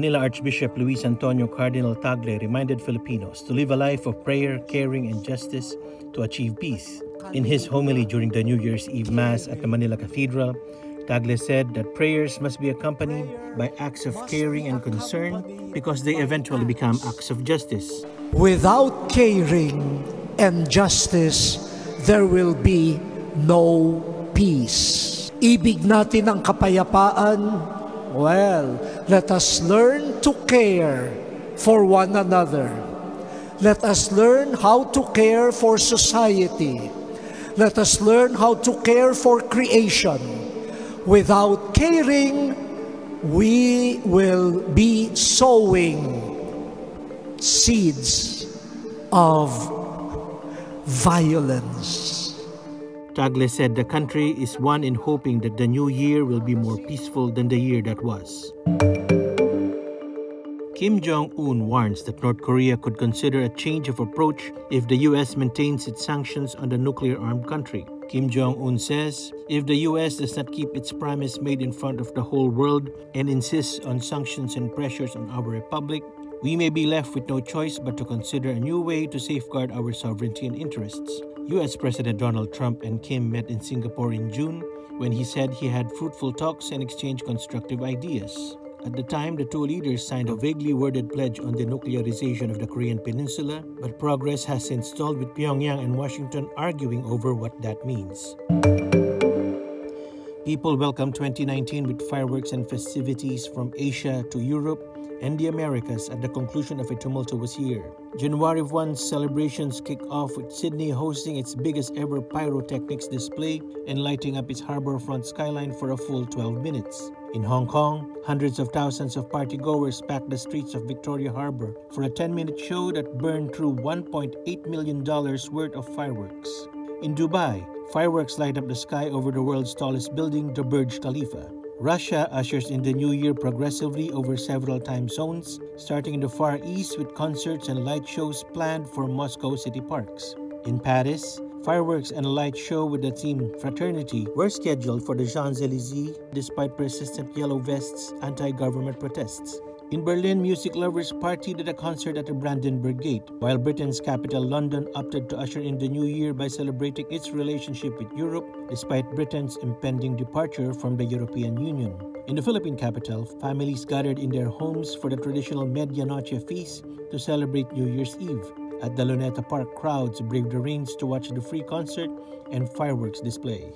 Manila Archbishop Luis Antonio Cardinal Tagle reminded Filipinos to live a life of prayer, caring, and justice to achieve peace. In his homily during the New Year's Eve Mass at the Manila Cathedral, Tagle said that prayers must be accompanied by acts of caring and concern because they eventually become acts of justice. Without caring and justice, there will be no peace. Ibig natin ang kapayapaan. Well, let us learn to care for one another. Let us learn how to care for society. Let us learn how to care for creation. Without caring, we will be sowing seeds of violence. Tagle said the country is one in hoping that the new year will be more peaceful than the year that was. Jong Un warns that North Korea could consider a change of approach if the U.S. maintains its sanctions on the nuclear-armed country. Jong Un says, if the U.S. does not keep its promise made in front of the whole world and insists on sanctions and pressures on our republic, we may be left with no choice but to consider a new way to safeguard our sovereignty and interests. U.S. President Donald Trump and Kim met in Singapore in June when he said he had fruitful talks and exchanged constructive ideas. At the time, the two leaders signed a vaguely worded pledge on denuclearization of the Korean Peninsula, but progress has since stalled with Pyongyang and Washington arguing over what that means. People welcomed 2019 with fireworks and festivities from Asia to Europe and the Americas at the conclusion of a tumultuous year. January 1's celebrations kick off with Sydney hosting its biggest ever pyrotechnics display and lighting up its harbourfront skyline for a full 12 minutes. In Hong Kong, hundreds of thousands of partygoers packed the streets of Victoria Harbour for a 10-minute show that burned through $1.8 million worth of fireworks. In Dubai, fireworks light up the sky over the world's tallest building, the Burj Khalifa. Russia ushers in the new year progressively over several time zones, starting in the Far East with concerts and light shows planned for Moscow city parks. In Paris, fireworks and a light show with the theme Fraternity were scheduled for the Champs-Élysées despite persistent yellow vests anti-government protests. In Berlin, music lovers partied at a concert at the Brandenburg Gate, while Britain's capital London opted to usher in the new year by celebrating its relationship with Europe despite Britain's impending departure from the European Union. In the Philippine capital, families gathered in their homes for the traditional Medianoche feast to celebrate New Year's Eve. At the Luneta Park, crowds braved the rains to watch the free concert and fireworks display.